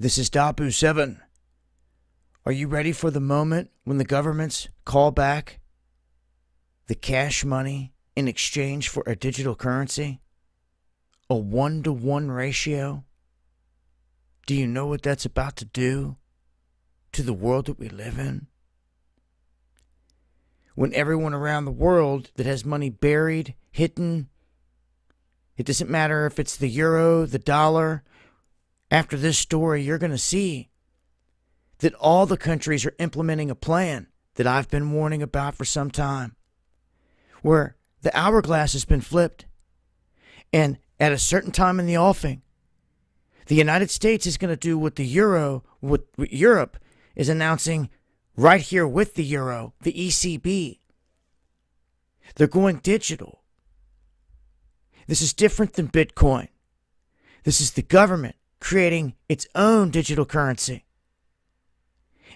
This is Dabu 7. Are you ready for the moment when the governments call back the cash money in exchange for a digital currency? A 1-to-1 ratio? Do you know what that's about to do to the world that we live in? When everyone around the world that has money buried, hidden, it doesn't matter if it's the euro, the dollar. After this story, you're going to see that all the countries are implementing a plan that I've been warning about for some time, where the hourglass has been flipped. And at a certain time in the offing, the United States is going to do what what Europe is announcing right here with the euro, the ECB. They're going digital. This is different than Bitcoin. This is the government creating its own digital currency.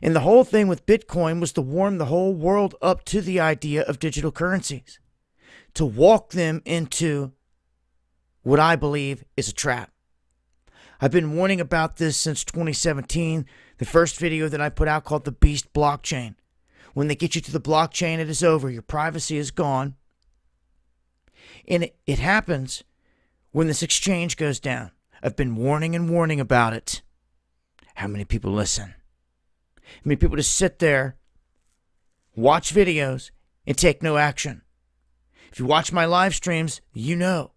And the whole thing with Bitcoin was to warm the whole world up to the idea of digital currencies, to walk them into what I believe is a trap. I've been warning about this since 2017, the first video that I put out called The Beast Blockchain. When they get you to the blockchain, it is over. Your privacy is gone. And it happens when this exchange goes down. I've been warning and warning about it. How many people listen? How many people just sit there, watch videos, and take no action? If you watch my live streams, you know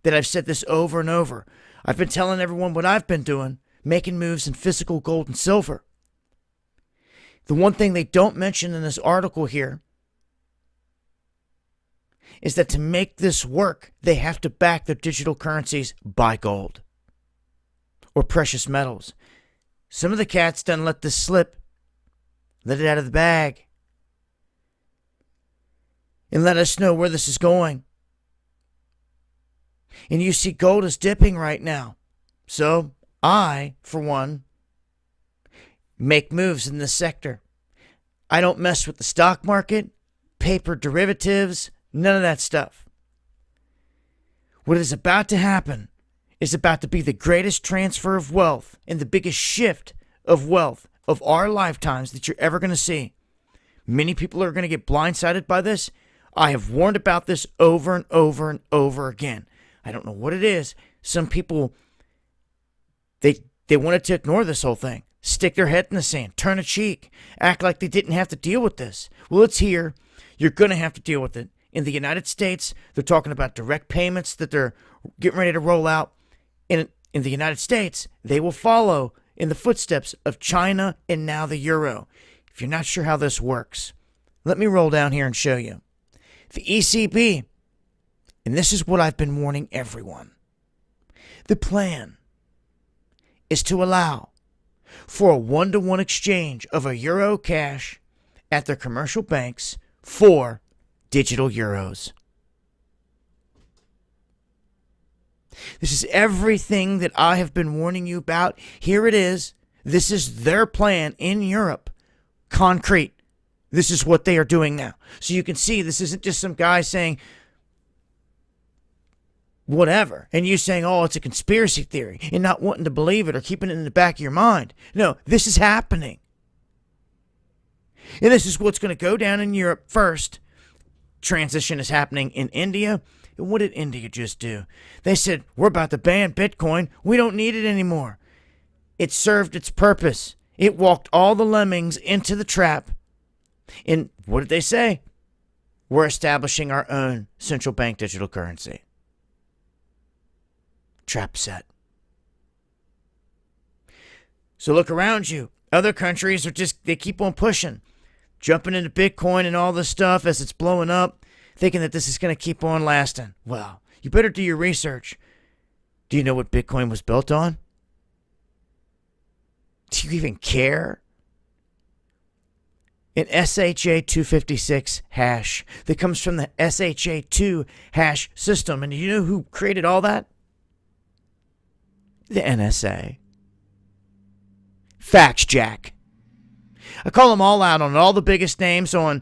that I've said this over and over. I've been telling everyone what I've been doing, making moves in physical gold and silver. The one thing they don't mention in this article here is that to make this work, they have to back their digital currencies by gold or precious metals. Some of the cats done let this slip, let it out of the bag, and let us know where this is going. And you see gold is dipping right now. So I, for one, make moves in this sector. I don't mess with the stock market, paper derivatives, none of that stuff. What is about to happen is about to be the greatest transfer of wealth and the biggest shift of wealth of our lifetimes that you're ever going to see. Many people are going to get blindsided by this. I have warned about this over and over and over again. I don't know what it is. Some people, they wanted to ignore this whole thing. Stick their head in the sand. Turn a cheek. Act like they didn't have to deal with this. Well, it's here. You're going to have to deal with it. In the United States, they're talking about direct payments that they're getting ready to roll out. In the United States, they will follow in the footsteps of China and now the euro. If you're not sure how this works, let me roll down here and show you. The ECB, and this is what I've been warning everyone. The plan is to allow for a 1-to-1 exchange of a euro cash at their commercial banks for digital euros. This is everything that I have been warning you about. Here it is. This is their plan in Europe. Concrete. This is what they are doing now. So you can see this isn't just some guy saying whatever, and you saying, oh, it's a conspiracy theory, and not wanting to believe it or keeping it in the back of your mind. No, this is happening. And this is what's going to go down in Europe first. Transition is happening in India. And what did India just do? They said, we're about to ban Bitcoin. We don't need it anymore. It served its purpose. It walked all the lemmings into the trap. And what did they say? We're establishing our own central bank digital currency. Trap set. So look around you. Other countries are they keep on pushing, jumping into Bitcoin and all this stuff as it's blowing up, thinking that this is going to keep on lasting. Well, you better do your research. Do you know what Bitcoin was built on? Do you even care? An SHA-256 hash that comes from the SHA-2 hash system. And do you know who created all that? The NSA. Facts, Jack. I call them all out on all the biggest names on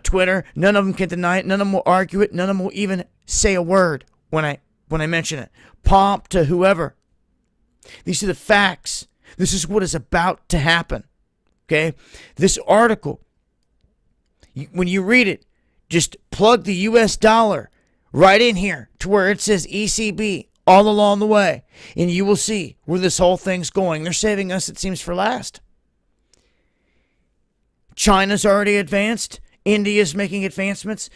Twitter. None of them can deny it. None of them will argue it. None of them will even say a word when I mention it. Pomp to whoever. These are the facts. This is what is about to happen. Okay? This article, when you read it, just plug the US dollar right in here to where it says ECB all along the way, and you will see where this whole thing's going. They're saving us, it seems, for last. China's already advanced. India's making advancements.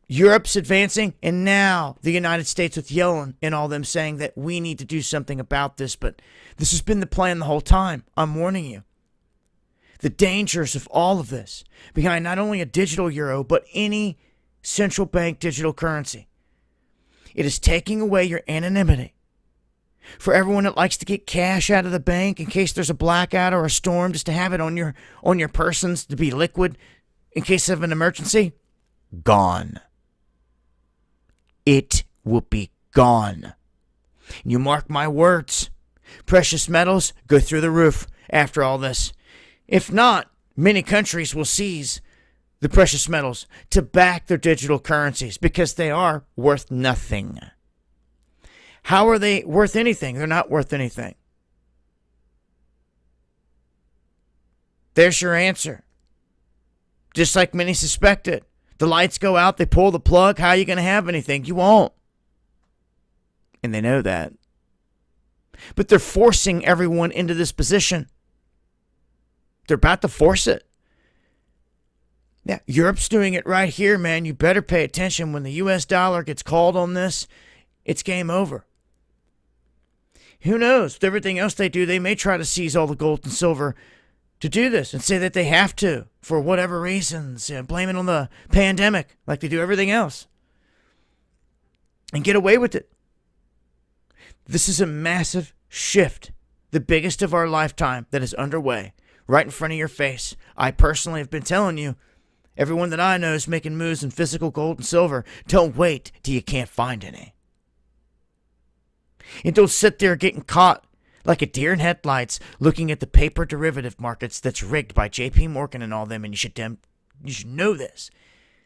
Europe's advancing. And now the United States with Yellen and all them saying that we need to do something about this. But this has been the plan the whole time. I'm warning you. The dangers of all of this behind not only a digital euro, but any central bank digital currency. It is taking away your anonymity. For everyone that likes to get cash out of the bank in case there's a blackout or a storm, just to have it on your persons to be liquid in case of an emergency, gone. It will be gone. You mark my words. Precious metals go through the roof after all this. If not, many countries will seize the precious metals to back their digital currencies because they are worth nothing. How are they worth anything? They're not worth anything. There's your answer. Just like many suspected. The lights go out, they pull the plug. How are you going to have anything? You won't. And they know that. But they're forcing everyone into this position. They're about to force it. Yeah, Europe's doing it right here, man. You better pay attention. When the US dollar gets called on this, it's game over. Who knows? With everything else they do, they may try to seize all the gold and silver to do this and say that they have to for whatever reasons. Blame it on the pandemic like they do everything else. And get away with it. This is a massive shift. The biggest of our lifetime that is underway right in front of your face. I personally have been telling you, everyone that I know is making moves in physical gold and silver. Don't wait till you can't find any. And don't sit there getting caught like a deer in headlights looking at the paper derivative markets that's rigged by JP Morgan and all them, and you should know this.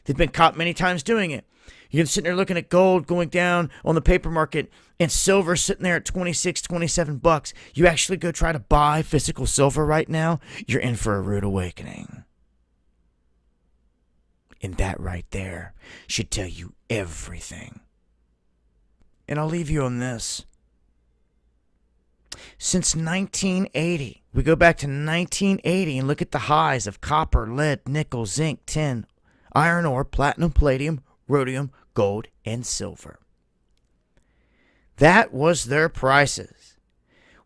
They've been caught many times doing it. You're sitting there looking at gold going down on the paper market and silver sitting there at 26, 27 bucks. You actually go try to buy physical silver right now, you're in for a rude awakening. And that right there should tell you everything. And I'll leave you on this. Since 1980, we go back to 1980 and look at the highs of copper, lead, nickel, zinc, tin, iron ore, platinum, palladium, rhodium, gold, and silver. That was their prices.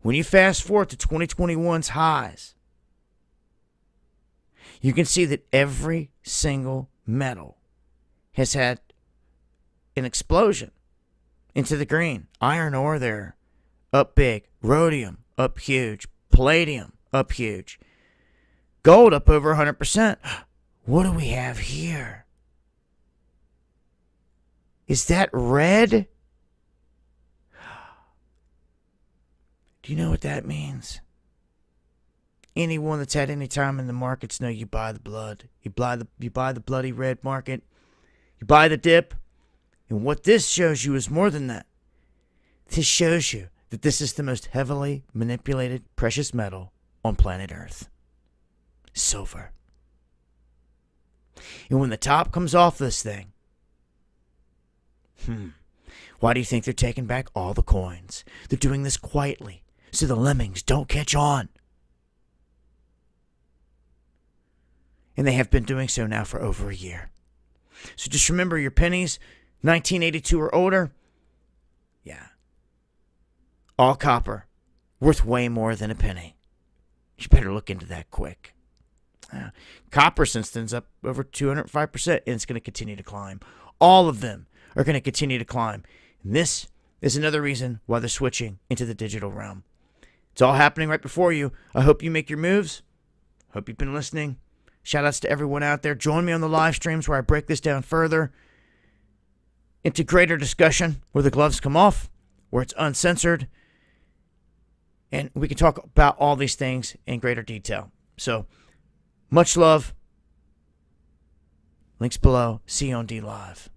When you fast forward to 2021's highs, you can see that every single metal has had an explosion into the green. Iron ore there, up big. Rhodium, up huge. Palladium, up huge. Gold, up over 100%. What do we have here? Is that red? Do you know what that means? Anyone that's had any time in the markets know you buy the blood. You buy the bloody red market. You buy the dip. And what this shows you is more than that. This shows you that this is the most heavily manipulated precious metal on planet Earth. Silver. And when the top comes off this thing, why do you think they're taking back all the coins? They're doing this quietly so the lemmings don't catch on. And they have been doing so now for over a year. So just remember your pennies, 1982 or older. Yeah. All copper, worth way more than a penny. You better look into that quick. Copper, since then's up over 205%, and it's going to continue to climb. All of them are going to continue to climb. And this is another reason why they're switching into the digital realm. It's all happening right before you. I hope you make your moves. Hope you've been listening. Shout outs to everyone out there. Join me on the live streams where I break this down further into greater discussion, where the gloves come off, where it's uncensored, and we can talk about all these things in greater detail. So, much love. Links below. See you on D Live.